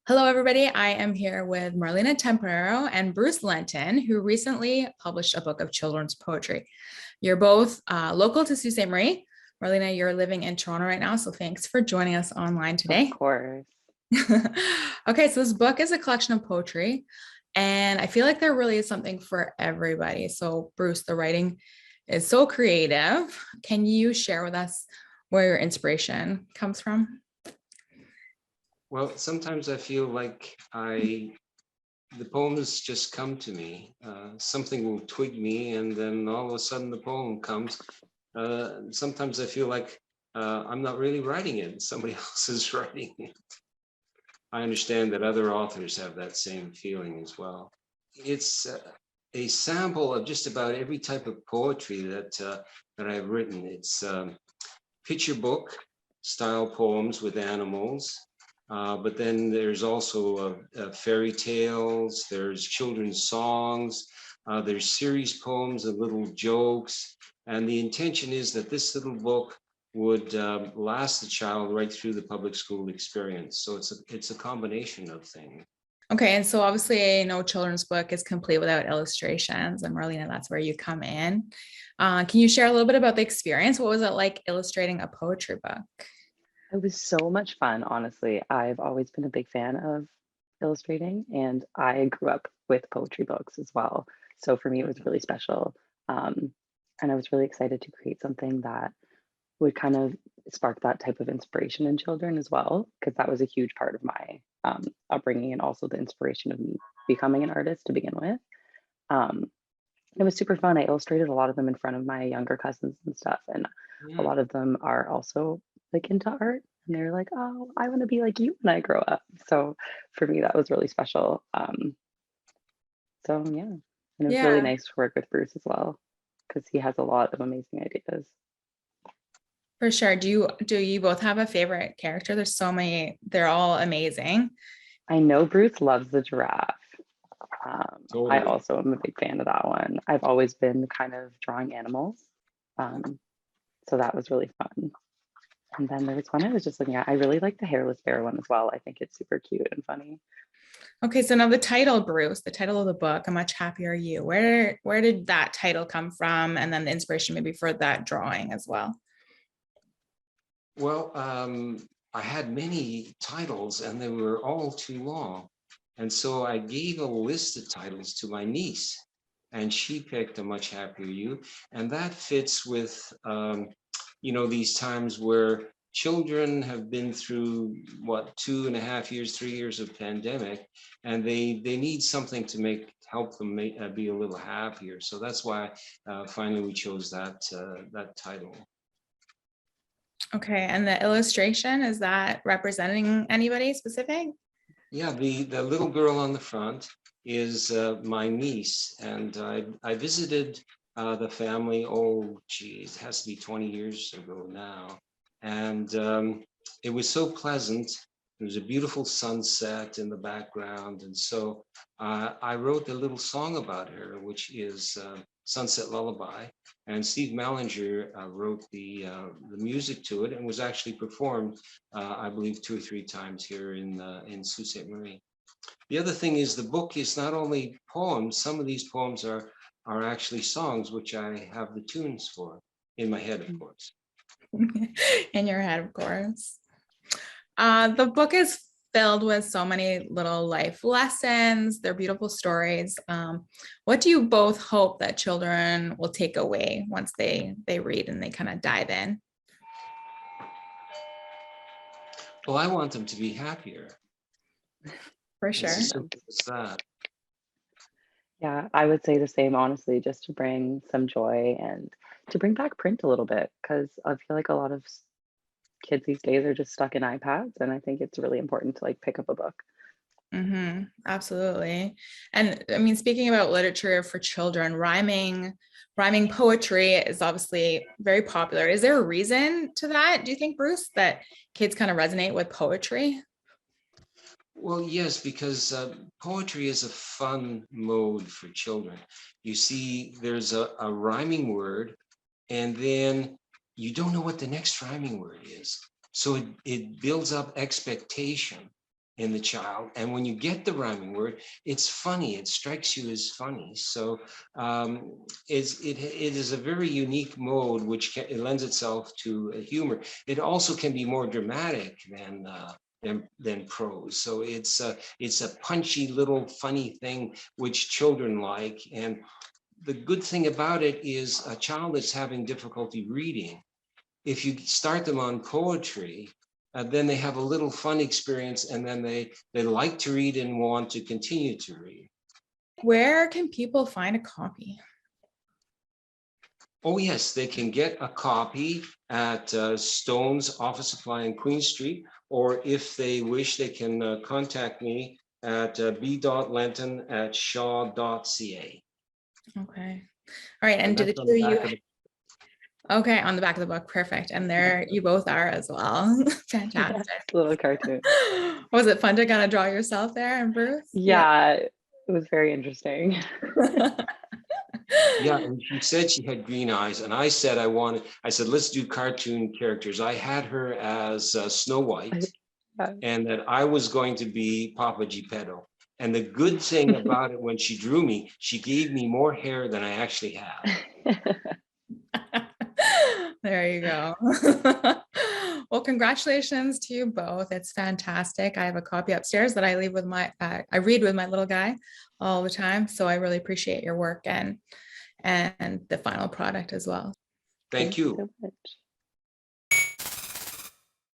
Hello, everybody. I am here with Marlena Temporao and Bruce Lenton, who recently published a book of children's poetry. You're both local to Sault Ste. Marie. Marlena, you're living in Toronto right now, so thanks for joining us online Of today. course. Okay, so this book is a collection of poetry, and I feel like there really is something for everybody. So, Bruce, the writing is so creative. Can you share with us where your inspiration comes from? Well, sometimes I feel like the poems just come to me. Something will twig me, and then all of a sudden the poem comes. Sometimes I feel like I'm not really writing it; somebody else is writing it. I understand that other authors have that same feeling as well. It's a sample of just about every type of poetry that I've written. It's picture book style poems with animals. But then there's also fairy tales, there's children's songs, there's series poems and little jokes. And the intention is that this little book would last the child right through the public school experience. So it's a combination of things. Okay, and so obviously no children's book is complete without illustrations, and Marlena, that's where you come in. Can you share a little bit about the experience? What was it like illustrating a poetry book? It was so much fun, honestly. I've always been a big fan of illustrating, and I grew up with poetry books as well. So for me, it was really special. And I was really excited to create something that would kind of spark that type of inspiration in children as well, because that was a huge part of my upbringing and also the inspiration of me becoming an artist to begin with. Um, it was super fun. I illustrated a lot of them in front of my younger cousins and stuff, and a lot of them are also like into art, and they're like, "Oh, I want to be like you when I grow up." So for me, that was really special. So yeah, and it was really Yeah, nice to work with Bruce as well because he has a lot of amazing ideas. for sure. Do you both have a favorite character? There's so many, they're all amazing. I know Bruce loves the giraffe. I Totally. also am a big fan of that one. I've always been kind of drawing animals, um, so that was really fun. And then there was one I was just looking at. I really like the hairless bear one as well. I think it's super cute and funny. Okay, so now the title, Bruce, the title of the book, "A Much Happier You." Where did that title come from? And then the inspiration maybe for that drawing as well. Well, I had many titles and they were all too long. And so I gave a list of titles to my niece and she picked A Much Happier You. And that fits with, these times where children have been through what, 2.5 years, 3 years of pandemic, and they need something to help them be a little happier. So that's why finally we chose that title. Okay, and the illustration, is that representing anybody specific? Yeah, the little girl on the front is my niece, and I visited the family. Oh, geez, it has to be 20 years ago now, and it was so pleasant. There was a beautiful sunset in the background, and so I wrote a little song about her, which is Sunset Lullaby. And Steve Mallinger wrote the music to it, and was actually performed, I believe, 2 or 3 times here in Sault Ste. Marie. The other thing is the book is not only poems. Some of these poems are actually songs, which I have the tunes for in my head, of course. In your head, of course. The book is filled with so many little life lessons. They're beautiful stories. What do you both hope that children will take away once they read and they kind of dive in? Well, I want them to be happier. For It's sure. as simple as that. Yeah, I would say the same, honestly, just to bring some joy and to bring back print a little bit because I feel like a lot of kids these days are just stuck in iPads, and I think it's really important to like pick up a book. Absolutely. And I mean, speaking about literature for children, rhyming poetry is obviously very popular. Is there a reason to that? Do you think, Bruce, that kids kind of resonate with poetry? Well, yes, because poetry is a fun mode for children. You see, there's a rhyming word, and then you don't know what the next rhyming word is. So it builds up expectation. in the child. And when you get the rhyming word, it's funny. It strikes you as funny. So it is a very unique mode, which it lends itself to humor. It also can be more dramatic than prose. So it's a punchy little funny thing which children like. And the good thing about it is a child that's having difficulty reading, if you start them on poetry, then they have a little fun experience, and then they like to read and want to continue to read. Where can people find a copy? Oh yes, they can get a copy at Stone's Office Supply in Queen Street, or if they wish, they can contact me at b.lenton@shaw.ca. Okay. All right. And And do the that's two on the of you? back of the. Okay, on the back of the book. Perfect. And there you both are as well. Yeah, Fantastic. little cartoon. Was it fun to kind of draw yourself there and Bruce? Yeah, it was very interesting. Yeah, and she said she had green eyes, and I said I said, let's do cartoon characters. I had her as Snow White, and that I was going to be Papa Geppetto. And the good thing about it, when she drew me, she gave me more hair than I actually have. There you go. Well, congratulations to you both. It's fantastic. I have a copy upstairs that I leave with I read with my little guy all the time. So I really appreciate your work and the final product as well. Thank you. So much.